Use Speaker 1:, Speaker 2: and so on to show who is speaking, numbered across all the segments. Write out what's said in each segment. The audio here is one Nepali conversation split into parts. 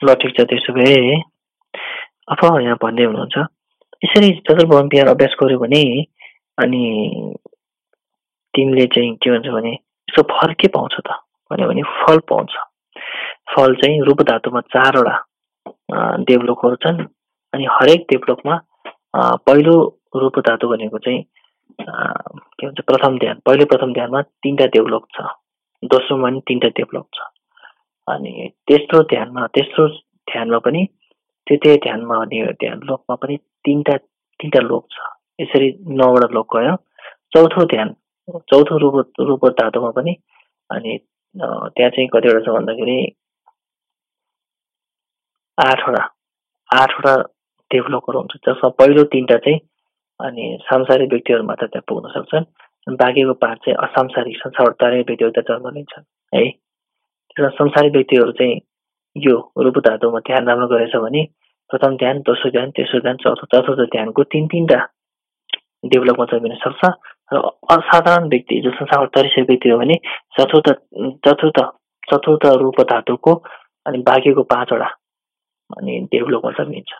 Speaker 1: ल ठिक छ, त्यसो भए अब यहाँ भन्दै हुनुहुन्छ यसरी चतुर्भुवन बिहार अभ्यास गर्यो भने अनि तिमीले चाहिँ के भन्छ भने यसको फल के पाउँछ त भन्यो भने फल पाउँछ। फल चाहिँ रूप धातुमा 4 वटा देवलोकहरू छन् अनि हरेक देवलोकमा पहिलो रूप धातु भनेको चाहिँ के भन्छ प्रथम ध्यान, पहिलो प्रथम ध्यानमा 3टा देवलोक छ, दोस्रोमा पनि 3टा देवलोक छ अनि तेस्रो ध्यानमा पनि तृतीय ध्यानमा अनि ध्यान लोकमा पनि 3टा लोक छ। यसरी 9 वटा लोक गयो। चौथो रूप धातुमा पनि अनि त्यहाँ चाहिँ कतिवटा छ भन्दाखेरि 8 वटा देवलोकहरू हुन्छ, जसमा पहिलो 3टा चाहिँ अनि सांसारिक व्यक्तिहरू मात्र त्यहाँ पुग्न सक्छन्, बाँकीको 5 चाहिँ असांसारिक संसारतारिक व्यक्तिहरू त्यहाँ जन्म लिन्छन् है। त्यसमा संसारिक व्यक्तिहरू चाहिँ यो रूप धातुमा ध्यान राम्रो गरेछ भने प्रथम ध्यान, दोस्रो ध्यान, तेस्रो ध्यान, चतुर्थ ध्यानको 3-3टा डेभलपमा जन्मिन सक्छ। र असाधारण व्यक्ति जो संसारमा तरिसकेको व्यक्ति हो भने चतुर्थ रूप धातुको अनि बाँकीको 5 वटा अनि डेभलपमा जन्मिन्छ।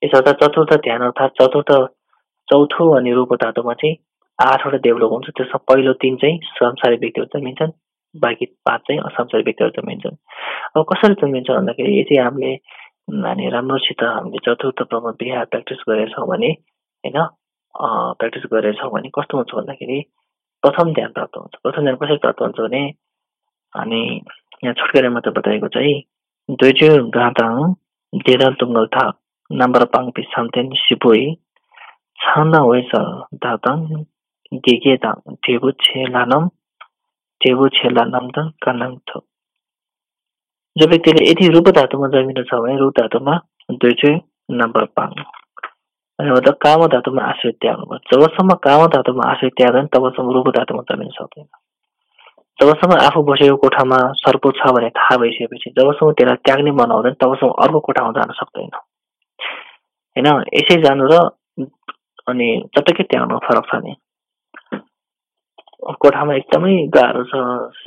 Speaker 1: यसर्थ चतुर्थ ध्यान अर्थात् चौथो अनि रूप धातुमा चाहिँ 8 वटा डेभलप हुन्छ। त्यसमा पहिलो 3 चाहिँ संसारिक व्यक्तिहरू जन्मिन्छन्, बाँकी 5 चाहिँ असंसारिक व्यक्तिहरू जन्मिन्छन्। अब कसरी जन्मिन्छ भन्दाखेरि यदि हामीले अनि राम्रोसित हामीले चतुर्थ ब्रह्म विहार प्र्याक्टिस गरेछौँ भने हैन, प्र्याक्टिस गरेछौँ भने कस्तो हुन्छ भन्दाखेरि प्रथम ध्यान प्राप्त हुन्छ। प्रथम ध्यान कसरी प्राप्त हुन्छ भने अनि यहाँ छोटकरीमा त बताएको चाहिँ दुईजु गाताङ देदा तुङ्गल था नम्बर पाङ पिसामतेन सिपुई छाना वेस दाताङ गेगे दाङ टेबु छेलानम त कानाङ थो। जो व्यक्तिले यदि रूप धातुमा जन्मिनु छ भने रूप धातुमा दुईजु नम्बर पाङ अनि मतलब काम धातुमा आश्रय त्याग्नु। जबसम्म काम धातुमा आश्रय त्याग्दैन तबसम्म रूप धातुमा जन्मिन सक्दैन। जबसम्म आफू बसेको कोठामा सर्प छ भने थाहा भइसकेपछि जबसम्म त्यसलाई त्याग्ने मन आउँदैन तबसम्म अर्को कोठामा जान सक्दैन हैन। यसै जानु र अनि चटक्कै त्याग्नु फरक छ नि। कोठामा एकदमै गाह्रो छ,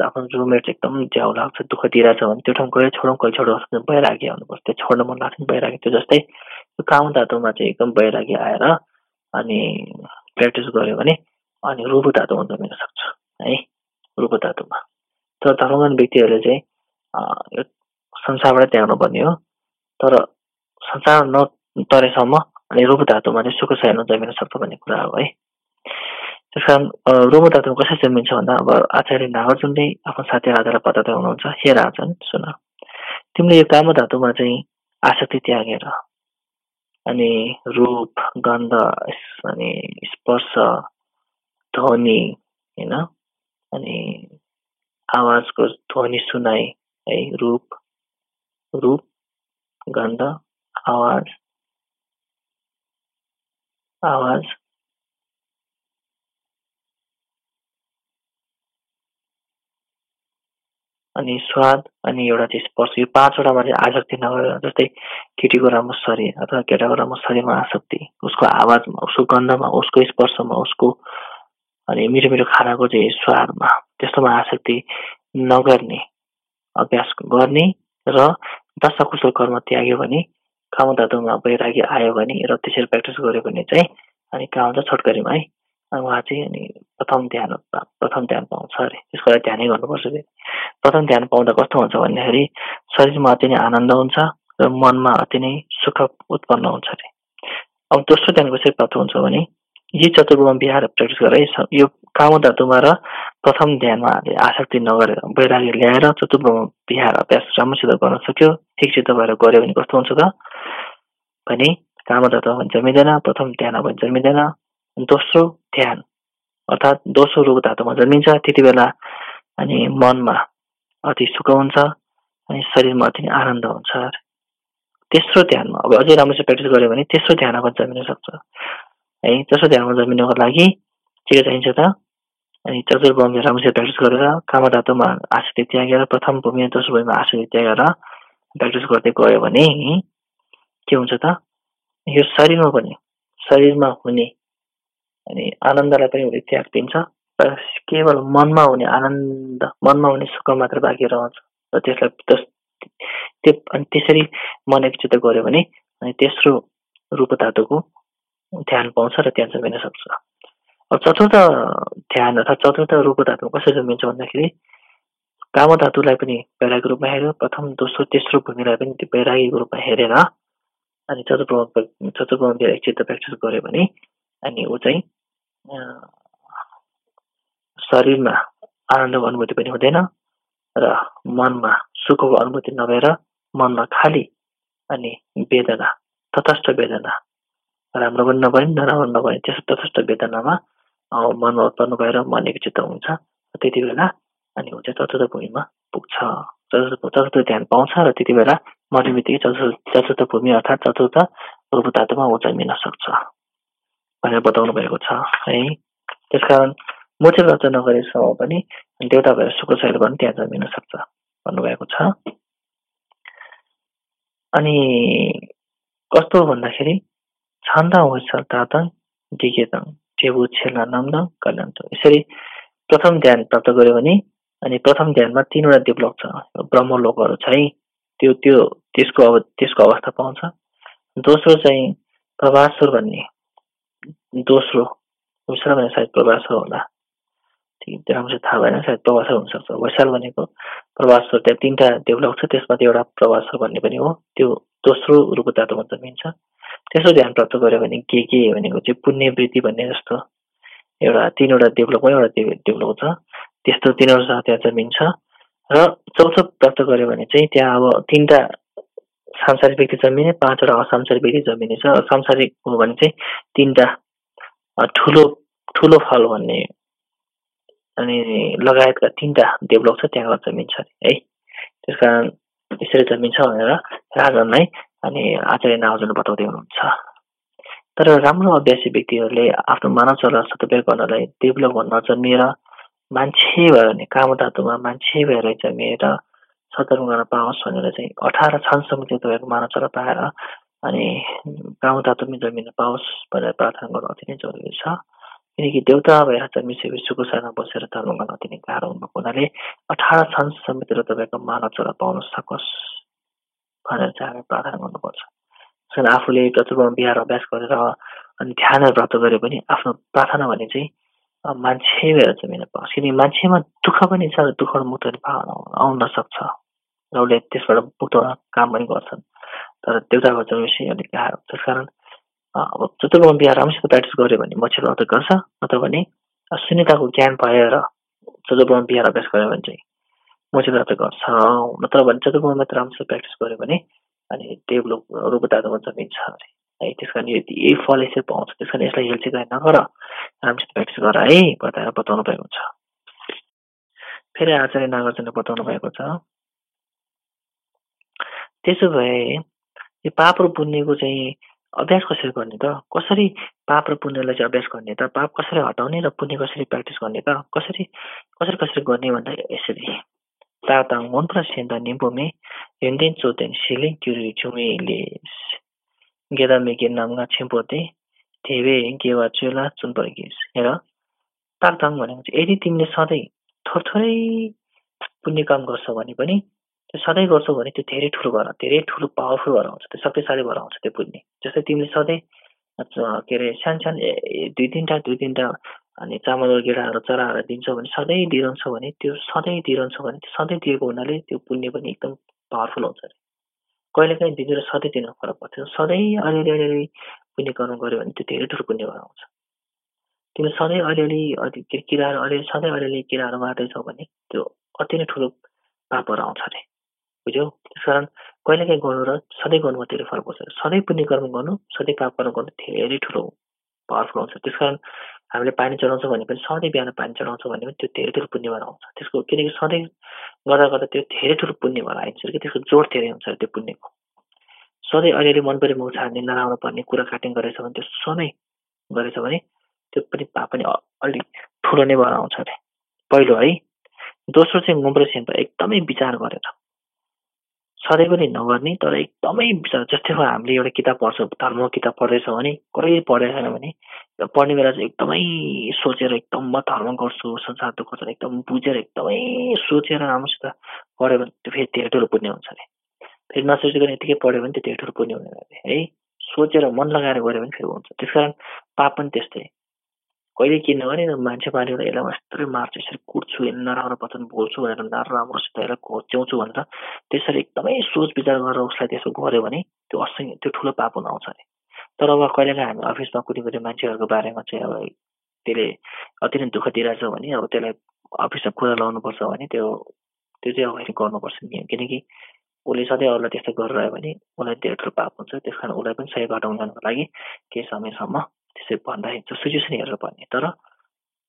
Speaker 1: आफ्नो रुममेट एकदम झ्याउ लाग्छ, दुःख दिइरहेछ भने त्यो ठाउँ गएर छोडौँ, कहिले छोडौँ बैरागी आउनुपर्छ। त्यो छोड्न मन लाग्छ नि बैरागी। त्यो जस्तै काम धातुमा चाहिँ एकदम बैरागी आएर अनि प्र्याक्टिस गर्यो भने अनि रूप धातुमा जमिन सक्छ है। रूप धातुमा तर धर्मगन व्यक्तिहरूले चाहिँ यो संसारबाट त्याग्नु पर्ने हो, तर संसार नतरेसम्म अनि रूप धातुमा चाहिँ सुख शयन जमिन सक्छ भन्ने कुरा हो है। त्यस कारण रूप धातुमा कसरी जन्मिन्छ भन्दा अब आचार्य नागार्जुनले आफ्नो साथी राजालाई बताउँदै हुनुहुन्छ, हे राजन सुन, तिमीले यो काम धातुमा चाहिँ आसक्ति त्यागेर अनि रूप, गन्ध अनि स्पर्श, ध्वनि हैन अनि आवाजको ध्वनि सुनाइ है, रूप, गन्ध, आवाज अनि स्वाद अनि एउटा चाहिँ स्पर्श, यो 5 वटामा चाहिँ आसक्ति नगरेर जस्तै केटीको राम्रो शरीर अथवा केटाको राम्रो शरीरमा आसक्ति, उसको आवाजमा, उसको गन्धमा, उसको स्पर्शमा, उसको अनि मिठो मिठो खानाको चाहिँ स्वादमा त्यस्तोमा आसक्ति नगर्ने अभ्यास गर्ने र दशकुशल कर्म त्याग्यो भने काम धातुमा वैरागी आयो भने र त्यसरी प्र्याक्टिस गर्यो भने चाहिँ अनि काम त छोटकरीमा है उहाँ चाहिँ अनि प्रथम ध्यान पाउँछ अरे। त्यसको लागि ध्यानै गर्नुपर्छ। प्रथम ध्यान पाउँदा कस्तो हुन्छ भन्दाखेरि शरीरमा अति नै आनन्द हुन्छ र मनमा अति नै सुख उत्पन्न हुन्छ अरे। अब दोस्रो ध्यान कसरी प्राप्त हुन्छ भने यी चतुर्भुवन विहार प्र्याक्टिस गरेर यो काम धातुमा र प्रथम ध्यानमा आसक्ति नगरेर वैरागी ल्याएर चतुर्भुवन विहार अभ्यास राम्रोसित गर्न सक्यो, ठिकसित भएर गऱ्यो भने कस्तो हुन्छ त भने काम धातुमा पनि जन्मिँदैन, प्रथम ध्यानमा पनि जन्मिँदैन, दोस्रो ध्यान अर्थात् दोस्रो रूप धातुमा जन्मिन्छ। त्यति बेला अनि मनमा अति सुख हुन्छ अनि शरीरमा अति नै आनन्द हुन्छ। तेस्रो ध्यानमा अब अझै राम्रोसित प्र्याक्टिस गर्यो भने तेस्रो ध्यानमा जमिन सक्छ है। तेस्रो ध्यानमा जमिनको लागि के चाहिन्छ त अनि चतुर्भुवन राम्रोसित प्र्याक्टिस गरेर काम धातुमा आसक्ति त्यागेर प्रथम भूमि दोस्रो भूमिमा आसक्ति त्यागेर प्र्याक्टिस गर्दै गयो भने के हुन्छ त यो शरीरमा हुने अनि आनन्दलाई पनि उसले त्याग दिन्छ र केवल मनमा हुने आनन्द, मनमा हुने सुख मात्र बाँकी रहन्छ र अनि त्यसरी मन एकचित्त गर्यो भने अनि तेस्रो रूप धातुको ध्यान पाउँछ र त्यहाँ जमिन सक्छ। अब चतुर्थ ध्यान अथवा चतुर्थ रूप धातु कसरी जमिन्छ भन्दाखेरि काम धातुलाई पनि वैरागीको रूपमा हेर्यो, प्रथम दोस्रो तेस्रो भूमिलाई पनि वैरागीको रूपमा हेरेर अनि चतुर्भुवन एकचित्त प्र्याक्टिस गर्यो भने अनि ऊ चाहिँ शरीरमा आनन्दको अनुभूति पनि हुँदैन र मनमा सुखको अनुभूति नभएर मनमा खाली अनि वेदना, तटस्थ वेदना, राम्रो पनि नभए नराम्रो नभए त्यस तटस्थ वेदनामा मनमा उत्पन्न भएर मन एकचित्त हुन्छ। त्यति बेला अनि ऊ चाहिँ चतुर्थ भूमिमा पुग्छ, चतुर्थ ध्यान पाउँछ र त्यति बेला मर्ने बित्तिकै चतुर्थ भूमि अर्थात् चतुर्थ रूप धातुमा ऊ जमिन सक्छ भनेर बताउनु भएको छ है। त्यसकारण मोक्ष प्राप्त नगरेसम्म पनि देवता भएर सुख शैल पनि त्यहाँ जमिन सक्छ भन्नुभएको छ। अनि कस्तो भन्दाखेरि छन्द वैसलतातङ दिगेतङ टेबु छेल्न नम्दङ कल्याण। यसरी प्रथम ध्यान प्राप्त गर्यो भने अनि प्रथम ध्यानमा 3वटा देवलोक छ, ब्रह्मलोकहरू छ है, त्यसको अवस्था पाउँछ। दोस्रो चाहिँ प्रभासुर भन्ने दोस्रो भने सायद प्रभासुर होला, राम्रोसँग थाहा भएन, सायद प्रभासुर हुनसक्छ। वैशाल भनेको प्रभासुर, त्यहाँ 3टा देवलोक छ, त्यसमध्ये एउटा प्रभासुर भन्ने पनि हो, त्यो दोस्रो रूप धातुमा जमिन्छ। त्यसो ध्यान प्राप्त गर्यो भने के भनेको चाहिँ पुण्य वृद्धि भन्ने जस्तो एउटा 3वटा देवलोकमा एउटा देवलोक छ, त्यस्तो 3वटा त्यहाँ जमिन्छ। र चौथो प्राप्त गर्यो भने चाहिँ त्यहाँ अब 3टा सांसारिक व्यक्ति जमिने, 5वटा असांसारिक व्यक्ति जमिने छ। सांसारिक हो भने चाहिँ 3टा ठुलो फल भन्ने अनि लगायतका 3टा देवलोक छ, त्यहाँ जमिन्छ है। त्यसकारण यसरी जमिन्छ भनेर राजनलाई अनि आचार्य नागार्जुन बताउँदै हुनुहुन्छ। तर राम्रो अभ्यासी व्यक्तिहरूले आफ्नो मानव चला सदुपयोग गर्नलाई देवलोकमा नजन्मिएर मान्छे भएर नि काम धातुमा मान्छे भएर जन्मिएर सदर्म गर्न पाओस् भनेर चाहिँ 18 क्षणसम्म तपाईँको मानव चला पाएर अनि काम धातुमा जन्मिन पाओस् भनेर प्रार्थना गर्नु अति नै जरुरी छ। किनकि देवता भएर जन्मिसकेपछि सुख साना बसेर धर्म गर्न अति नै गाह्रो भएको हुनाले 18 क्षणसम्म तपाईँको मानव चला पाउन सकोस् भनेर चाहिँ हामी प्रार्थना गर्नुपर्छ। आफूले चतुर्भुवन विहार अभ्यास गरेर अनि ध्यानहरू प्राप्त गरे पनि आफ्नो प्रार्थना भने चाहिँ मान्छे भएर जमिन पाओस्। किनकि मान्छेमा दुःख पनि छ र दुःखबाट मुक्त आउन सक्छ र उसले त्यसबाट मुक्त हुन काम पनि गर्छन्, तर देवताको जन्मेपछि अलिक गाह्रो। त्यसकारण अब चतुर्भुवन विहार राम्रोसित प्र्याक्टिस गर्यो भने मोक्ष प्राप्त गर्छ, नत्र भने शून्यताको ज्ञान भएर चतुर्भुवन विहार अभ्यास गर्यो भने चाहिँ मोक्ष प्राप्त गर्छ। नत्र भने चतुर्भुवनमा राम्रोसित प्र्याक्टिस गर्यो भने अनि देवलोक रूप धातुमा जमिन्छ अरे है। त्यस कारण यही फल यसरी पाउँछ। त्यस कारण यसलाई हेलचेक्राइ नगर, राम्रोसित प्र्याक्टिस गर है बताएर बताउनु भएको छ। फेरि आचार्य नागार्जुनले बताउनु भएको छ, त्यसो भए यो पाप र पुण्यको चाहिँ अभ्यास कसरी गर्ने त? कसरी पाप र पुण्यलाई चाहिँ अभ्यास गर्ने त? पाप कसरी हटाउने र पुण्य कसरी प्र्याक्टिस गर्ने त? कसरी गर्ने भन्दा यसरी ताताङ मन प्रसिन्दा निम्बुमे हेन्देन चोतेन सिलिङ क्युरी चुमेले गेदामेके नामगा छिम्पोते धेवे गेवा चुला चुन पर्किस। हेर ताताङ भनेको चाहिँ यदि तिमीले सधैँ थोरै पुण्य काम गर्छौ भने पनि त्यो सधैँ गर्छौ भने त्यो धेरै ठुलो भएर धेरै ठुलो पावरफुल भएर आउँछ, त्यो शक्तिशाली भएर आउँछ त्यो पुण्य। जस्तै तिमीले सधैँ के अरे सानो दुई तिनवटा अनि चामल गेडाहरू चराहरू दिन्छौ भने सधैँ दिइरहन्छौ भने त्यो सधैँ दिएको हुनाले त्यो पुण्य पनि एकदम पावरफुल हुन्छ अरे। कहिलेकाहीँ दिनु र सधैँ दिनु फरक पर्छ। सधैँ अलिअलि पुण्य कर्म गर्यो भने त्यो धेरै ठुलो पुण्य भएर आउँछ। तिमीले सधैँ सधैँ अलिअलि किराहरू मार्दैछौ भने त्यो अति नै ठुलो पाप भएर आउँछ अरे, बुझ्यौ? त्यसकारण कहिलेकाहीँ गर्नु र सधैँ गर्नुमा धेरै फरक पर्छ। सधैँ पुण्य कर्म गर्नु, सधैँ पाप कर्म गर्नु धेरै ठुलो पावरफुल हुन्छ। त्यसकारण हामीले पानी चढाउँछौँ भने पनि सधैँ बिहान पानी चढाउँछौँ भने पनि त्यो धेरै ठुलो पुण्य भएर आउँछ। त्यसको किनकि सधैँ गर्दा त्यो धेरै ठुलो पुण्य भएर आइन्छ कि त्यसको जोड धेरै हुन्छ त्यो पुण्यको। सधैँ अलिअलि मन परे मुख छाड्ने नराम्रो पर्ने कुरा काटिङ गरेछ भने त्यो सधैँ गरेछ भने त्यो पनि पाप पनि अलिक ठुलो नै भएर आउँछ अरे, पहिलो है। दोस्रो चाहिँ मुम्रो सेम्पा एकदमै विचार गरेर, सधैँ पनि नगर्ने तर एकदमै विचार। जस्तै हामीले एउटा किताब पढ्छौँ, धर्मको किताब पढ्दैछौँ भने कहिले पढेको छैन भने पढ्ने बेला चाहिँ एकदमै सोचेर एकदम म धर्म गर्छु, संसार दुःख छ एकदम बुझेर एकदमै सोचेर राम्रोसित पढ्यो भने त्यो फेरि धेरै ठुलो पुण्य हुन्छ अरे। फेरि नसोचिकन यतिकै पढ्यो भने त्यो धेरै ठुलो पुण्य हुने है। सोचेर मन लगाएर गऱ्यो भने फेरि हुन्छ। त्यसकारण पाप पनि त्यस्तै, कहिले के नगरे मान्छे मारेर यसलाई यस्तै मार्छु, यसरी कुट्छु, नराम्रो वचन बोल्छु भनेर नराम्रोसित यसलाई घोच्याउँछु भनेर त्यसरी एकदमै सोच विचार गरेर उसलाई त्यसो गर्यो भने त्यो ठुलो पाप हुन आउँछ अरे। तर अब कहिलेकाहीँ हामी अफिसमा कुनै मान्छेहरूको बारेमा चाहिँ अब त्यसले अति नै दुःख दिइरहेछ भने अब त्यसलाई अफिसमा कुरा लाउनुपर्छ भने त्यो चाहिँ अब गर्नुपर्छ नियम। किनकि उसले सधैँ अरूलाई त्यस्तो गरिरह्यो भने उसलाई धेरै ठुलो पाप हुन्छ। त्यस कारण उसलाई पनि सही बाटो उठाउनको लागि केही समयसम्म त्यसै भन्दाखेरि सिचुएसन हेरेर भन्ने। तर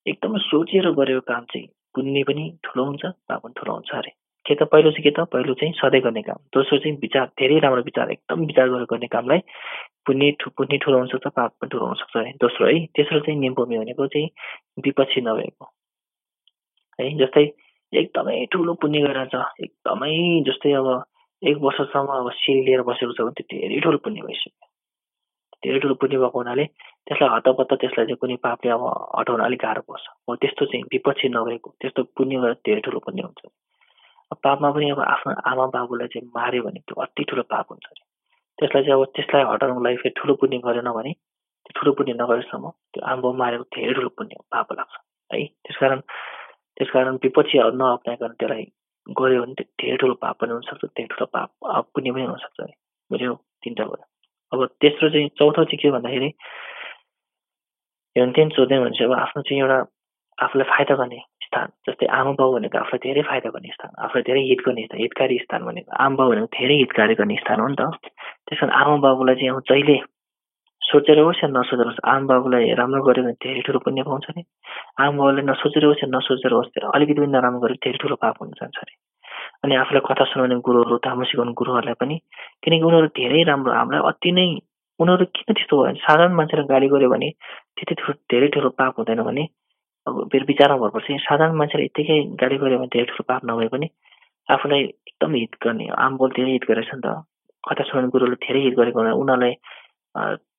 Speaker 1: एकदमै सोचेर गरेको काम चाहिँ पुण्य पनि ठुलो हुन्छ, पाप पनि ठुलो हुन्छ अरे। पहिलो चाहिँ सधैँ गर्ने काम, दोस्रो चाहिँ विचार, धेरै राम्रो विचार, एकदम विचार गरेर गर्ने कामलाई पुण्य ठुलो हुन सक्छ, पाप पनि ठुलो हुन सक्छ अरे। दोस्रो है। तेस्रो चाहिँ निम्बोमी भनेको चाहिँ विपक्षी नभएको है। जस्तै एकदमै ठुलो पुण्य गरेर छ, एकदमै जस्तै अब 1 वर्षसम्म अब सिल लिएर बसेको छ भने त्यो धेरै ठुलो पुण्य भइसक्यो। धेरै ठुलो पुण्य भएको हुनाले त्यसलाई हतपत्त त्यसलाई चाहिँ कुनै पापले अब हटाउन अलिक गाह्रो पर्छ। हो त्यस्तो चाहिँ विपक्षी नभएको त्यस्तो पुण्य गरेर धेरै ठुलो पुण्य हुन्छ। पापमा पनि अब आफ्नो आमा बाबुलाई चाहिँ मार्यो भने त्यो अति ठुलो पाप हुन्छ अरे। त्यसलाई चाहिँ अब त्यसलाई हटाउनको लागि फेरि ठुलो पुण्य गरेन भने त्यो ठुलो पुण्य नगरेसम्म त्यो आमा बाबु मारेको धेरै ठुलो पुण्य पाप लाग्छ है। त्यसकारण विपक्षी नअप्नाइकन त्यसलाई गऱ्यो भने धेरै ठुलो पाप पनि हुनसक्छ, धेरै ठुलो पाप पुण्य पनि हुनसक्छ है। बुझ्यौ? 3टा कुरा। अब तेस्रो चाहिँ चौथो चाहिँ के भन्दाखेरि हेनतेन सोध्ने भनेपछि अब आफ्नो चाहिँ एउटा आफूलाई फाइदा गर्ने स्थान। जस्तै आमा बाउ भनेको आफूलाई धेरै फाइदा गर्ने स्थान, आफूलाई धेरै हित गर्ने स्थान, हितकारी स्थान भनेको आमा बाउ भनेको धेरै हितकारी गर्ने स्थान हो नि त। त्यस कारण आमा बाबुलाई चाहिँ अब जहिले सोचेर होस् या नसोचेर होस्, आमा बाबुलाई राम्रो गर्यो भने धेरै ठुलो पुण्य पाउँछ अरे। आमा बाबुले नसोचेर होस् या नसोचेर होस्, अलिकति पनि नराम्रो गर्यो धेरै ठुलो पाप हुन जान्छ अरे। अनि आफूलाई कथा सुनाउने गुरुहरू, तामा सिकाउने गुरुहरूलाई पनि, किनकि उनीहरू धेरै राम्रो, हामीलाई अति नै उनीहरू किन त्यस्तो भयो भने साधारण मान्छेलाई गाली गर्यो भने त्यति धेरै ठुलो पाप हुँदैन भने अब फेरि विचारमा भएपछि साधारण मान्छेले यत्तिकै गाली गर्यो भने धेरै ठुलो पाप नभए पनि आफूलाई एकदम हित गर्ने, आम बोल धेरै हित गरेछ नि त। कथा सुनाउने गुरुले धेरै हित गरेको हुनाले उनीहरूलाई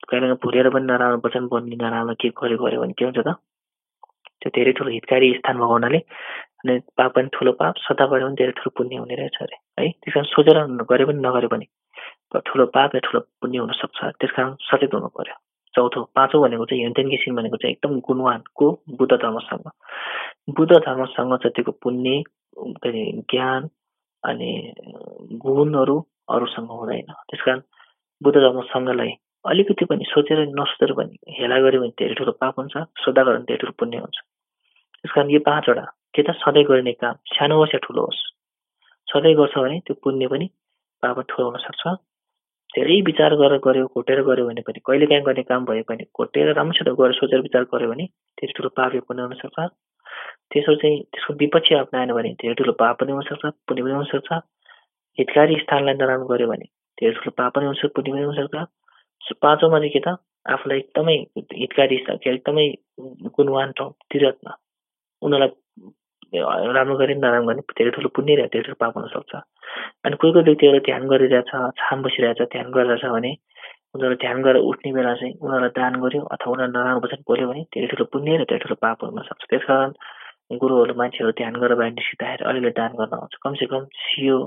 Speaker 1: कहिले भुलेर पनि नराम्रो वचन बोल्ने, नराम्रो के गर्यो भने के हुन्छ त, त्यो धेरै ठुलो हितकारी स्थान भएको हुनाले अनि पाप पनि ठुलो पाप, सदा गऱ्यो भने धेरै ठुलो पुण्य हुने रहेछ अरे है। त्यस कारण सोचेर गरे पनि नगरे पनि ठुलो पाप या ठुलो पुण्य हुन सक्छ। त्यस कारण सचेत हुनु पर्यो। पाँचौं भनेको चाहिँ हेनतेन किसिम भनेको चाहिँ एकदम गुणवानको बुद्ध धर्मसँग। बुद्ध धर्मसँग जतिको पुण्य, ज्ञान अनि गुणहरू अरूसँग हुँदैन। त्यस कारण बुद्ध धर्मसँगलाई अलिकति पनि सोचेर नसोचेर पनि हेला गर्यो भने धेरै ठुलो पाप हुन्छ, सदा गर्यो भने धेरै ठुलो पुण्य हुन्छ। त्यस कारण यो 5वटा के त सधैँ गर्ने काम, सानो होस् या ठुलो होस्, सधैँ गर्छ भने त्यो पुण्य पनि पाप ठुलो हुन सक्छ। धेरै विचार गरेर गर्यो, घोटेर गर्यो भने पनि, कहिलेकाहीँ गर्ने काम भए पनि घोटेर राम्रोसित गरेर सोचेर विचार गर्यो भने धेरै ठुलो पाप पुण्य हुन सक्छ। त्यसो चाहिँ त्यसको विपक्षी अप्नाएन भने धेरै ठुलो पाप पनि हुन सक्छ, पुण्य पनि हुन सक्छ। हितकारी स्थानलाई नराम्रो गर्यो भने धेरै ठुलो पाप पनि हुन्छ, पुण्य पनि हुन सक्छ। 5औँमा चाहिँ के त आफूलाई एकदमै हितकारी स्थान, एकदमै गुणवान ठाउँ, तीर्थमा उनीहरूलाई राम्रो गरे नराम्रो गर्ने धेरै ठुलो पुण्य र धेरै ठुलो पाप हुन सक्छ। अनि कोही व्यक्तिहरू ध्यान गरिरहेछ, छाम बसिरहेछ, ध्यान गरिरहेछ भने उनीहरू ध्यान गरेर उठ्ने बेला चाहिँ उनीहरूलाई दान गर्यो अथवा उनीहरू नराम्रो वचन बोल्यो भने धेरै ठुलो पुण्य र धेरै ठुलो पाप हुन सक्छ। त्यसकारण गुरुहरू मान्छेहरू ध्यान गरेर बाहिर निस्किँदाखेरि अलिअलि दान गर्न आउँछ, कमसेकम सियो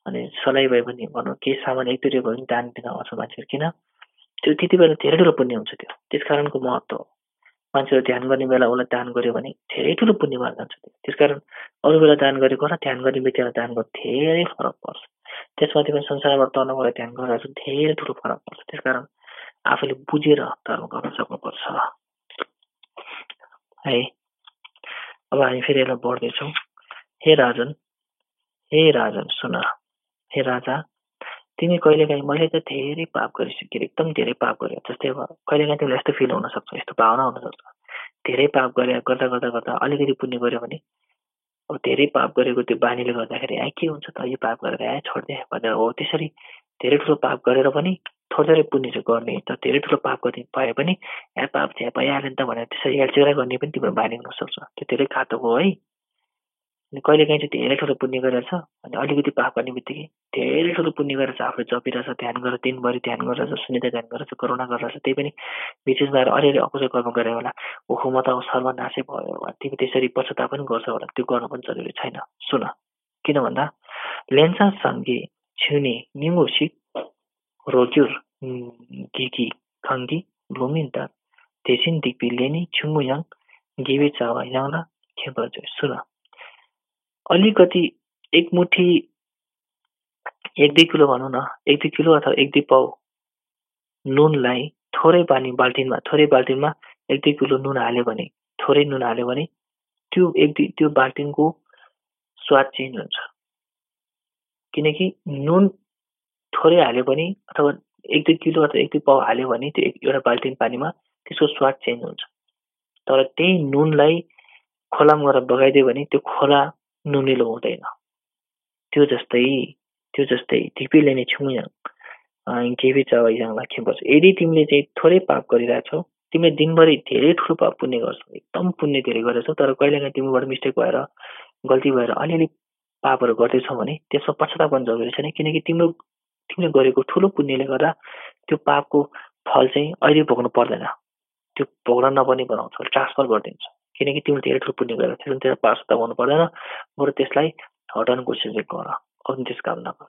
Speaker 1: अनि सलाई भए पनि भनौँ केही सामान 1-2 भए पनि दान दिन आउँछ मान्छेहरू। किन त्यो त्यति बेला धेरै ठुलो पुण्य हुन्छ। त्यो त्यसकारणको महत्त्व हो। मान्छेहरू ध्यान गर्ने बेला उसलाई दान गर्यो भने धेरै ठुलो पुण्य भएर जान्छ। त्यसकारण अरू बेला दान गरेको र ध्यान गर्ने व्यक्तिलाई दान गर्दा धेरै फरक पर्छ। त्यसमाथि पनि संसारबाट तर्नबाट ध्यान गरेर चाहिँ धेरै ठुलो फरक पर्छ। त्यसकारण आफूले बुझेर धर्म गर्न सक्नुपर्छ है। अब हामी फेरि यसलाई बढ्दैछौँ। हे राजन सुन, हे राजा, तिमी कहिलेकाहीँ मैले त धेरै पाप गरिसकेँ, एकदम धेरै पाप गरेँ। जस्तै अब कहिलेकाहीँ तिमीलाई यस्तो फिल हुनसक्छ, यस्तो भावना हुनसक्छ, धेरै पाप गर्दा गर्दा गर्दा अलिकति पुण्य गर्यो भने अब धेरै पाप गरेको त्यो बानीले गर्दाखेरि के हुन्छ त, यो पाप गरेर छोड्दे भनेर हो। त्यसरी धेरै ठुलो पाप गरेर पनि थोरै पुण्य चाहिँ गर्ने, त धेरै ठुलो पाप गर्ने भए पनि पाप चाहिँ भइहाल्यो नि त भनेर त्यसरी हेलचेक्रा गर्ने पनि तिम्रो बानी हुनसक्छ। त्यो धेरै घातक हो है। अनि कहिलेकाहीँ चाहिँ धेरै ठुलो पुण्य गरेर छ अनि अलिकति पाप गर्ने बित्तिकै धेरै ठुलो पुण्य गरेर आफूले जपिरहेछ, ध्यान गरेर दिनभरि ध्यान गरेर सुनिँदै ध्यान गरेर करुणा गरेर त्यही पनि बिचमा अलिअलि अकुशल कर्म गरे होला, ओहो म त सर्वनाशै भयो, तिमी त्यसरी पश्चाताप पनि गर्छ होला, त्यो गर्नु पनि जरुरी छैन। सुन, किन भन्दा लेन्सा सङ्गी Chuni Ningushik Rogyur Gigi Kangi Blominta Desin Dikbileni Chunguyang Give Chawa Yangla Kembajo Sura अलिकति एक मुठी 1-2 किलो भनौँ न 1-2 किलो अथवा 1-2 पाउ नुनलाई थोरै पानी बाल्टिनमा 1-2 किलो नुन हाल्यो भने थोरै नुन हाल्यो भने त्यो बाल्टिनको स्वाद चेन्ज हुन्छ किनकि नुन थोरै हाल्यो भने अथवा 1-2 किलो अथवा 1-2 पाउ हाल्यो भने त्यो एउटा बाल्टिन पानीमा त्यसको स्वाद चेन्ज हुन्छ तर त्यही नुनलाई खोलामा गएर बगाइदियो भने त्यो खोला नुनिलो हुँदैन त्यो जस्तै टिपीले नै छुमुयाङ केबी चावाइयाङलाई खेपर्छ यदि तिमीले चाहिँ थोरै पाप गरिरहेछौ तिमीले दिनभरि धेरै ठुलो पाप पुण्य गर्छौ एकदम पुण्य धेरै गरेछौ तर कहिलेकाहीँ तिमीबाट मिस्टेक भएर गल्ती भएर अलिअलि पापहरू गर्दैछौ भने त्यसमा पश्चाताप गर्न जरुरी छैन किनकि तिमीले गरेको ठुलो पुण्यले गर्दा त्यो पापको फल चाहिँ अहिले भोग्नु पर्दैन त्यो भोग्न नपर्ने बनाउँछ ट्रान्सफर गरिदिन्छ किनकि तिमीले धेरै ठुलो पुण्य गरेर त्यसले तेरो पश्चाताप गर्नु पर्दैन बरु त्यसलाई हटाउन कोसिस गर अरू त्यस काम नगर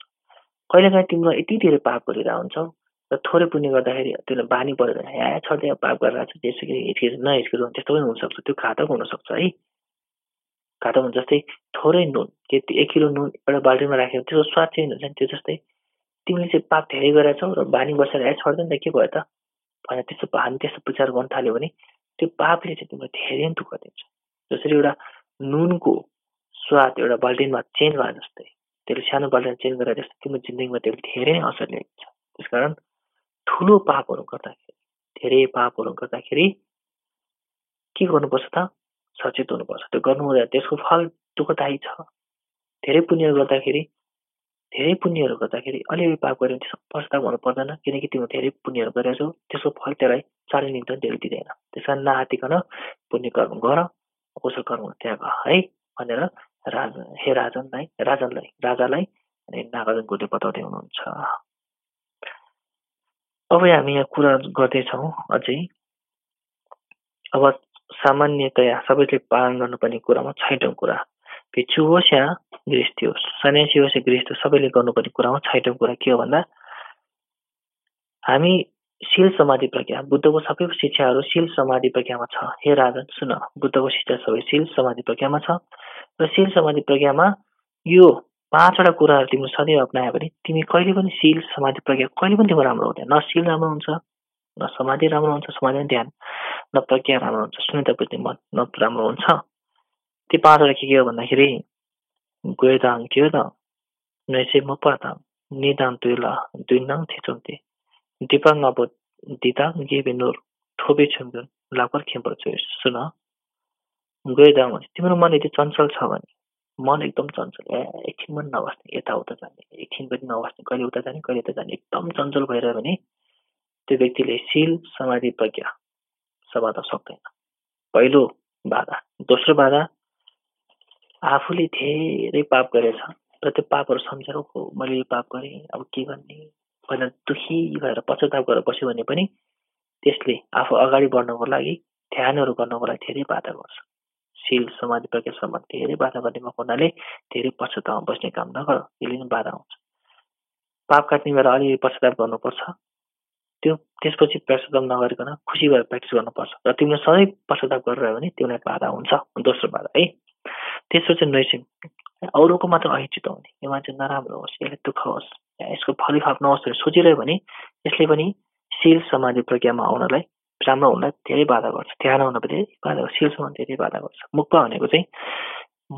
Speaker 1: कहिलेकाहीँ तिम्रो यति धेरै पाप गरिरहेको हुन्छौ र थोरै पुण्य गर्दाखेरि त्यसलाई बानी परेर छोड्दै पाप गरिरहेको छ त्यसै हिचकिच नहिचकिच त्यस्तो पनि हुनसक्छ त्यो घातक हुनसक्छ है घातक हुन्छ जस्तै थोरै नुन 1 किलो नुन एउटा बाल्टीमा राखेर त्यसको स्वाद चेन्ज हुन्छ नि त्यो जस्तै तिमीले चाहिँ पाप धेरै गरेछौ र बानी बसेर छोड्दैन त के भयो त भनेर त्यस्तो विचार गर्न थाल्यो भने त्यो पापले चाहिँ तिमीलाई धेरै दुःख दिन्छ जसरी एउटा नुनको स्वाद एउटा बाल्टिनमा चेन्ज भए जस्तै त्यसले सानो बाल्टिनमा चेन्ज गरेर जस्तो तिम्रो जिन्दगीमा त्यसले धेरै नै असर ल्याएको छ त्यसकारण ठुलो पापहरू गर्दाखेरि धेरै पापहरू गर्दाखेरि के गर्नुपर्छ त सचेत हुनुपर्छ त्यो गर्नु हुँदैन त्यसको फल दुःखदायी छ धेरै पुण्यहरू गर्दाखेरि अलिअलि पाप गऱ्यो भने त्यसको पश्चाताप हुनु पर्दैन किनकि तिम्रो धेरै पुण्यहरू गरेछौ त्यसको फल त्यसलाई चाँडै निम्ति धेरै दिँदैन त्यसकारण नआतिकन पुण्य कर्म गर कुशल कर्म त्याग है भनेर राजालाई अनि नागार्जुनले बताउँदै हुनुहुन्छ अब हामी यहाँ कुरा गर्दैछौँ अझै अब सामान्यतया सबैले पालन गर्नुपर्ने कुरामा 6औं कुरा भिक्षु होस् या गृहस्थी होस् सन्यासी होस् या गृहस्थ सबैले गर्नुपर्ने कुरामा 6औं कुरा के हो भन्दा हामी शील समाधि प्रज्ञा बुद्धको सबै शिक्षाहरू शील समाधि प्रज्ञामा छ हे राजन सुन बुद्धको शिक्षा सबै शील समाधि प्रज्ञामा छ र शील समाधि प्रज्ञामा यो 5वटा कुराहरू तिमीले सधैँ अपनायो भने तिमी कहिले पनि शील समाधि प्रज्ञा कहिले पनि तिम्रो राम्रो हुँदैन न शील राम्रो हुन्छ न समाधि राम्रो हुन्छ समाधि ध्यान न प्रज्ञा राम्रो हुन्छ सुनिता बुझ्ने मन न राम्रो हुन्छ ती 5वटा के हो भन्दाखेरि गोदाङ के हो त नैसे मपताङ निदाङ तुला दुइनाङ थिचोन्ते दिपाङ अब दिता गेबेनोर थोबे छुम्बुन लापर खेम्पर्छ सुन गोदाङ तिम्रो मन यदि चञ्चल छ भने मन एकदम चञ्चल एकछिन पनि नबस्ने यताउता जाने एकछिन पनि नबस्ने कहिले उता जाने कहिले यता जाने एकदम चञ्चल भइरह्यो भने त्यो व्यक्तिले शील समाधि प्रज्ञा समात्न सक्दैन पहिलो बाधा दोस्रो बाधा आफूले धेरै पाप गरेछ र त्यो पापहरू सम्झेर मैले यो पाप गरेँ अब के गर्ने भनेर दुखी भएर पश्चाताप गरेर बस्यो भने पनि त्यसले आफू अगाडि बढ्नको लागि ध्यानहरू गर्नको लागि धेरै बाधा गर्छ शील समाधि प्रज्ञासम्म धेरै बाधा गर्ने हुनाले धेरै पश्चातापमा बस्ने काम नगर यसले नै बाधा हुन्छ पाप काट्ने बेला अलिअलि पश्चाताप गर्नुपर्छ त्यसपछि पश्चाताप नगरिकन खुसी भएर प्र्याक्टिस गर्नुपर्छ र तिमीले सधैँ पश्चाताप गरिरह्यो भने तिमीलाई बाधा हुन्छ दोस्रो बाधा है तेस्रो चाहिँ नैसिम अरूको मात्र अहिचित हुने यो मान्छे नराम्रो होस् यसले दुःख होस् या यसको फलिफाप नहोस् भनेर सोचिरह्यो भने यसले पनि शील समाधि प्रज्ञामा आउनलाई राम्रो हुनलाई धेरै बाधा गर्छ ध्यान हुन पनि धेरै बाधा गर्छ शीलसम्म धेरै बाधा गर्छ मुक्पा भनेको चाहिँ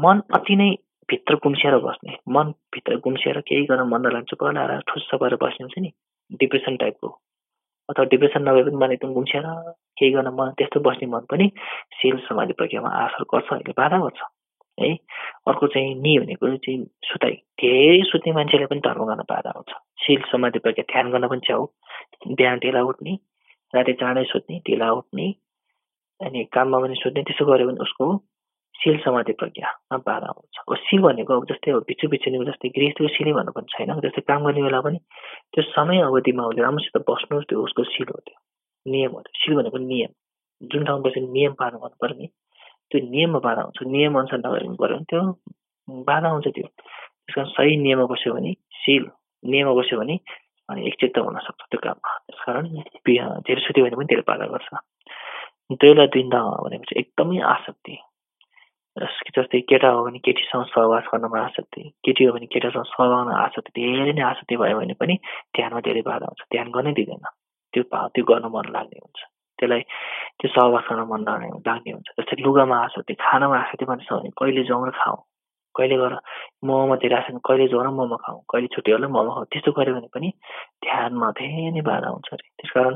Speaker 1: मन अति नै भित्र गुम्सिएर बस्ने मन भित्र गुम्सिएर केही गर्न मन नलाग्छ पहिला ठुस्स भएर बस्ने हुन्छ नि डिप्रेसन टाइपको अथवा डिप्रेसन नभए पनि मन एकदम गुम्सिएर केही गर्न मन त्यस्तो बस्ने मन पनि शील समाधि प्रज्ञामा असर गर्छ अहिले बाधा गर्छ है अर्को चाहिँ नि भनेको चाहिँ सुताइ धेरै सुत्ने मान्छेले पनि धर्म गर्न बाधा हुन्छ शील समाधि प्रज्ञा ध्यान गर्न पनि च्याउ बिहान ढिला उठ्ने राति चाँडै सुत्ने ढिला उठ्ने अनि काममा पनि सुत्ने त्यसो गर्यो भने उसको शील समाधि प्रज्ञामा बाधा हुन्छ अब शील भनेको अब जस्तै अब भिच्छु जस्तै गृहस्थीको शीलै भन्नु पनि छैन जस्तै काम गर्ने बेला पनि त्यो समय अवधिमा उसले राम्रोसित बस्नु त्यो उसको शील हो त्यो नियम हो शील भनेको नियम जुन ठाउँमा बसेर नियम पालन गर्नु पर्ने त्यो नियममा बाधा हुन्छ नियम अनुसार नगरिनु पर्यो भने त्यो बाधा हुन्छ त्यो त्यस कारण सही नियममा बस्यो भने शील नियममा बस्यो भने अनि एकचित्त हुन सक्छ त्यो काममा। त्यसकारण धेरै सुत्यो भने पनि त्यसले बाधा गर्छ। दैला द्विन्द भनेपछि एकदमै आसक्ति, जस्तै केटा हो भने केटीसँग सहवास गर्नमा आसक्ति, केटी हो भने केटासँग सहवास गर्न आसक्ति, धेरै नै आसक्ति भयो भने पनि ध्यानमा धेरै बाधा हुन्छ, ध्यान गर्नै दिँदैन, त्यो गर्न मन लाग्ने हुन्छ, त्यसलाई त्यो सहवास गर्न मन लाग्ने हुन्छ। जस्तै लुगामा आसक्ति, खानामा आसक्ति मान्छ भने कहिले जाउँ र खाउँ, कहिले गर मोमोमा धेरै आसक्ति, कहिले जाउँ र मोमो खाउँ, कहिले छुट्टी होला मोमो खाउँ, त्यस्तो गऱ्यो भने पनि ध्यानमा धेरै नै बाधा हुन्छ अरे। त्यसकारण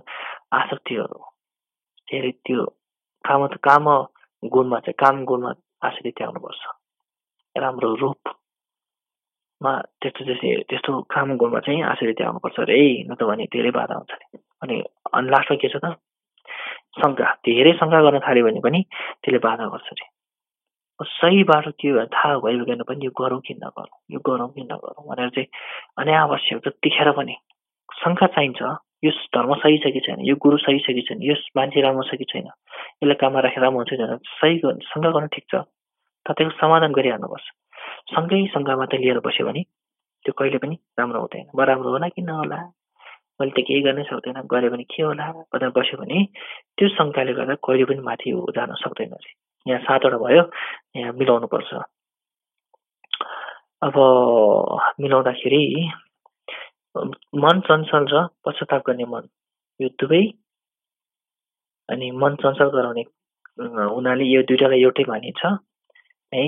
Speaker 1: आसक्तिहरू धेरै त्यो काम गुणमा चाहिँ काम गुणमा आसक्ति त्याग्नुपर्छ। राम्रो रूपमा त्यस्तो काम गुणमा चाहिँ आसक्ति त्याग्नुपर्छ अरे, न त भने धेरै बाधा हुन्छ अरे। अनि लास्टमा के छ त, शङ्का, धेरै शङ्का गर्न थाल्यो भने पनि त्यसले बाधा गर्छ अरे। सही बाटो के हो थाहा भइकन पनि यो गरौँ कि नगरौँ, यो गरौँ कि नगरौँ भनेर चाहिँ अनावश्यक जतिखेर पनि शङ्का चाहिन्छ। यो धर्म सही छ कि छैन, यो गुरु सही छ कि छैन, यो मान्छे राम्रो छ कि छैन, यसलाई काममा राखेर राम्रो हुन्छ कि छैन, सही शङ्का गर्न ठिक छ, तर त्यसको समाधान गरिहाल्नुपर्छ। शङ्का मात्रै लिएर बस्यो भने त्यो कहिले पनि राम्रो हुँदैन। राम्रो होला कि नहोला, मैले त केही गर्नै सक्दैन, गऱ्यो भने के होला भनेर बस्यो भने त्यो शङ्काले गर्दा कहिले पनि माथि जान सक्दैन अरे। यहाँ 7वटा भयो, यहाँ मिलाउनु पर्छ। अब मिलाउँदाखेरि मन चञ्चल र पश्चाताप गर्ने मन, यो दुवै अनि मन चञ्चल गराउने हुनाले यो दुईटालाई एउटै मानिन्छ है।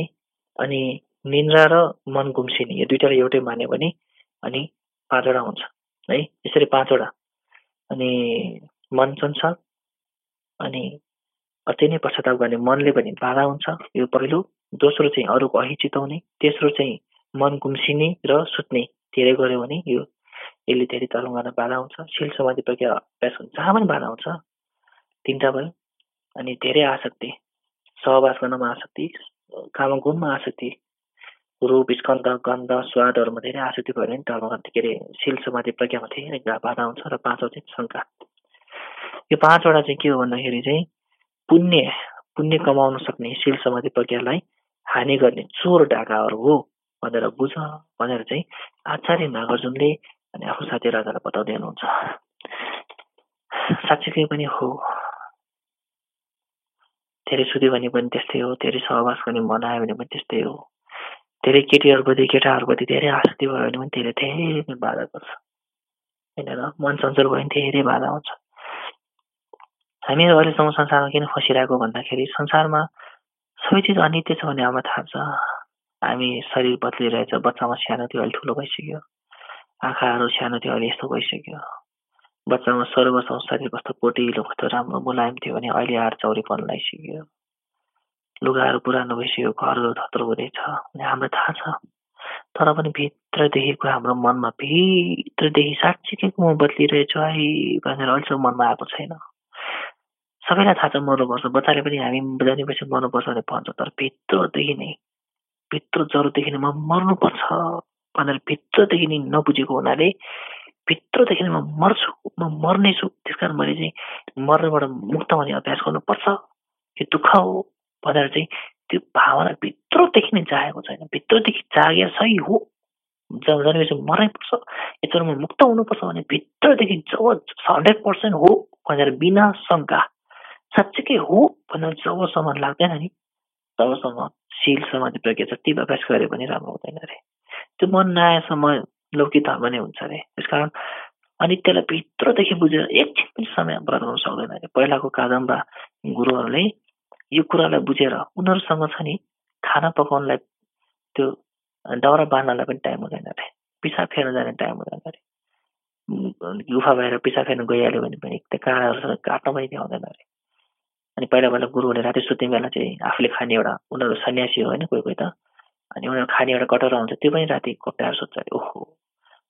Speaker 1: अनि निन्द्रा र मन गुम्सिने यो दुईटालाई एउटै मान्यो भने अनि 5वटा हुन्छ है। यसरी 5वटा, अनि मन चञ्चल अनि अति नै पश्चाताप गर्ने मनले पनि बाधा हुन्छ, यो पहिलो। दोस्रो चाहिँ अरूको अहि चिताउने, तेस्रो चाहिँ मन गुम्सिने र सुत्ने धेरै गर्यो भने यसले धेरै तर्म गर्न बाधा हुन्छ। शील समाधि प्रज्ञा अभ्यास जहाँ पनि बाधा हुन्छ। 3टा भयो। अनि धेरै आसक्ति, सहवास गर्नमा आसक्ति, काम गुणमा आसक्ति, रूप स्कन्द गन्ध स्वादहरूमा धेरै आसक्ति भयो भने धर्म के अरे शील समाधि प्रज्ञामा धेरै बाधा हुन्छ। र 5औं चाहिँ शङ्का। यो 5वटा चाहिँ के हो भन्दाखेरि चाहिँ पुण्य कमाउन सक्ने शील समाधि प्रज्ञालाई हानि गर्ने चोर ढाकाहरू हो भनेर बुझ भनेर चाहिँ आचार्य नागार्जुनले अनि आफ्नो साथी राजालाई बताउँदै हुनुहुन्छ। साँच्चीकै पनि हो, धेरै सुत्यो भने पनि त्यस्तै हो, धेरै सहवास गर्ने मन आयो भने पनि त्यस्तै हो, धेरै केटीहरूप्रति केटाहरूप्रति धेरै आसक्ति भयो भने पनि धेरै बाधा गर्छ होइन र। मन चञ्चल भयो भने धेरै बाधा हुन्छ। हामीहरू अहिलेसम्म संसारमा किन फसिरहेको भन्दाखेरि संसारमा सबै चिज अनित्य छ भन्ने हामीलाई थाहा छ। हामी शरीर बदलिरहेछ, बच्चामा सानो थियो अहिले ठुलो भइसक्यो, आँखाहरू सानो थियो अहिले यस्तो भइसक्यो, बच्चामा 16 वर्षमा शरीर कस्तो पोटिलो कस्तो राम्रो मुलायम थियो भने अहिले आएर चौरीपन लगाइसक्यो, लुगाहरू पुरानो भइसक्यो, घरहरू थत्रो हुँदैछ भने हामीलाई थाहा छ। तर पनि भित्रदेखिको हाम्रो मनमा भित्रदेखि साँच्चीकै म बदलिरहेछु है भनेर अहिलेसम्म मनमा आएको छैन। सबैलाई थाहा छ मर्नुपर्छ, बच्चाले पनि हामी जानेपछि मर्नुपर्छ भनेर भन्छ, तर भित्रदेखि नै भित्र जरुदेखि नै म मर्नुपर्छ भनेर भित्रदेखि नै नबुझेको हुनाले भित्रदेखि नै म मर्छु, म मर्नेछु, त्यसकारण मैले चाहिँ मर्नबाट मुक्त हुने अभ्यास गर्नुपर्छ, यो दुःख हो भनेर चाहिँ त्यो भावना भित्रदेखि नै जागेको छैन। भित्रदेखि जागेर सही हो जन्मेपछि मर्नैपर्छ, यत्रो म मुक्त हुनुपर्छ भने भित्रदेखि जब 100% हो भनेर बिना शङ्का साँच्चीकै हो भनेर जबसम्म लाग्दैन नि तबसम्म शील समाधि प्रज्ञा जति अभ्यास गरे पनि राम्रो हुँदैन अरे। त्यो मन नआएसम्म लौकिक धर्म नै हुन्छ अरे। त्यसकारण अनित्यलाई भित्रदेखि बुझेर एकछिन पनि समय बर्बाद सक्दैन अरे। पहिलाको कादम्बा गुरुहरूले यो कुरालाई बुझेर उनीहरूसँग छ नि खाना पकाउनलाई त्यो दाउरा बाँध्नलाई पनि टाइम हुँदैन अरे, पिसाब फेर्न जाने टाइम हुँदैन अरे। गुफा भएर पिसाब फेर्न गइहाल्यो भने पनि काँडाहरूसँग काट्न पनि भ्याउँदैन अरे। अनि पहिला गुरुहरूले राति सुत्ने बेला चाहिँ आफूले खाने एउटा, उनीहरू सन्यासी हो होइन कोही त, अनि उनीहरू खाने एउटा कटोरा हुन्छ, त्यो पनि राति कोट्याएर सुत्छ अरे। ओहो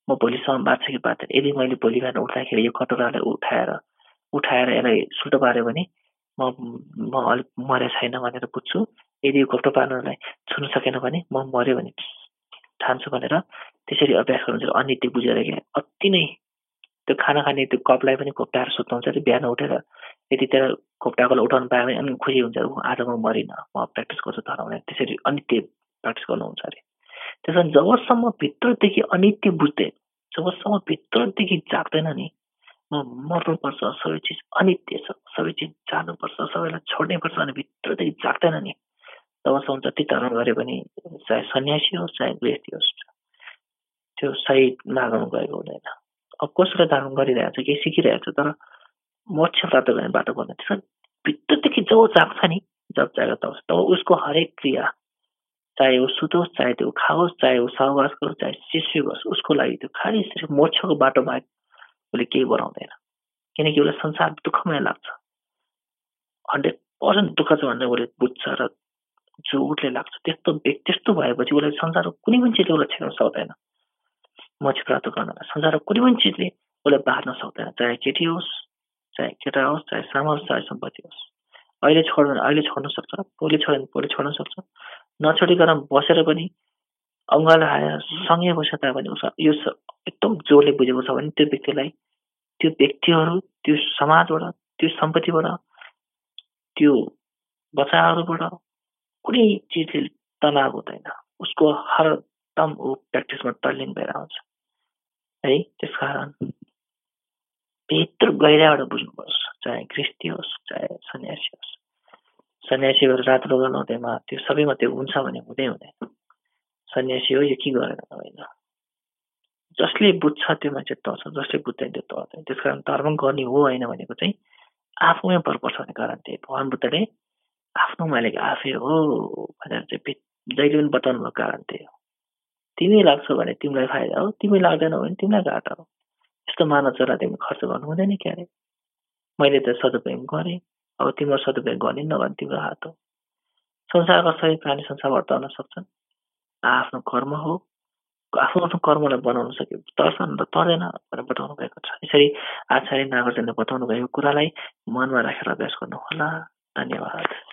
Speaker 1: म भोलिसम्म बाँच्छ कि बाँच्दैन, यदि मैले भोलि बिहान उठ्दाखेरि यो कटोरालाई उठाएर यसलाई सुल्टो पार्यो भने म अलिक मरे छैन भनेर बुझ्छु, यदि यो घोप्टो पार्नलाई छुन सकेन भने म मर्यो भने ठान्छु भनेर त्यसरी अभ्यास गर्नुहुन्छ। अनित्य बुझेर अति नै त्यो खाना खाने त्यो कपलाई पनि घोप्टाएर सुत्नुहुन्छ अरे। बिहान उठेर यदि त्यसलाई घोप्टाकोलाई उठाउनु पायो भने अनि खुसी हुन्छ, आज म मरिनँ, म प्र्याक्टिस गर्छु धर्म, त्यसरी अनित्य प्र्याक्टिस गर्नुहुन्छ अरे। त्यसो भने जबसम्म भित्रदेखि अनित्य बुझ्दै जबसम्म भित्रदेखि जाग्दैन नि म मर्नुपर्छ, सबै चिज अनित्य छ, सबै चिज जानुपर्छ, सबैलाई छोड्नै पर्छ अनि भित्रदेखि जाग्दैन नि तबसम्म जति धर्म गरे पनि चाहे सन्यासी होस् चाहे गृहस्थी होस् त्यो सही मार्गमा गएको हुँदैन। अब कसैले धर्म गरिरहेको छ केही सिकिरहेको छ तर मोक्ष प्राप्त गर्ने बाटो भन्ने त्यसमा भित्रदेखि जो जाग्छ नि जब जाग्छ तब उसको हरेक क्रिया चाहे ऊ सुतोस् चाहे त्यो खाओस् चाहे ऊ सहवास गरोस् चाहे शिष्य होस् उसको लागि त्यो खालि सिर्फ मोक्षको बाटो बाहेक उसले केही बनाउँदैन किनकि उसलाई संसार दुःखमय लाग्छ 100% दुःख छ भन्ने उसले बुझ्छ र जोडले लाग्छ त्यस्तो भएपछि उसलाई संसारको कुनै पनि चिजले उसलाई छेड्न सक्दैन मोक्ष प्राप्त गर्नलाई संसारको कुनै पनि चिजले उसलाई बार्न सक्दैन चाहे केटी होस् चाहे केटा होस् चाहे सानो होस् चाहे सम्पत्ति होस् अहिले छोड्दैन अहिले छोड्न सक्छ भोलि छोड्न सक्छ नछोडिकन बसेर पनि अङ्गाले आएर सँगै बसे तापनि यो एकदम जोडले बुझेको छ भने त्यो व्यक्तिलाई त्यो व्यक्तिहरू त्यो समाजबाट त्यो सम्पत्तिबाट त्यो बच्चाहरूबाट कुनै चिजले तनाव हुँदैन उसको हरदम ऊ प्र्याक्टिसमा तल्लीन भएर आउँछ है त्यसकारण भित्र गहिराबाट बुझ्नुपर्छ चाहे गृहस्थी होस् चाहे सन्यासी होस् सन्यासीहरू रात रोगा लाउँदैमा त्यो सबैमा त्यो हुन्छ भने हुँदैन सन्यासी हो यो के गरेर होइन जसले बुझ्छ त्यो मान्छे तल छ जसले बुझ्दैन त्यो तल छ त्यसकारण धर्म गर्ने हो होइन भनेको चाहिँ आफूमै भर पर्छ भन्ने कारण त्यही भगवान बुद्धले आफ्नो मालिक आफै हो भनेर चाहिँ जहिले पनि बताउनु भएको कारण त्यही हो तिमी लाग्छ भने तिमीलाई फाइदा हो तिमी लाग्दैन भने तिमीलाई घाटा हो यस्तो मानव चरा तिमी खर्च गर्नु हुँदैन क्यारे मैले त सदुपयोग गरेँ अब तिम्रो सदुपयोग गर्ने नगर्ने तिम्रो हात हो संसारका सबै प्राणी संसारबाट तर्न सक्छन् आफ्नो कर्म हो आफ्नो कर्मलाई बनाउन सक्यो तर्छन् र तर्दैन भनेर बताउनु भएको छ यसरी आचार्य नागार्जुनले बताउनु भएको कुरालाई मनमा राखेर अभ्यास गर्नु होला धन्यवाद।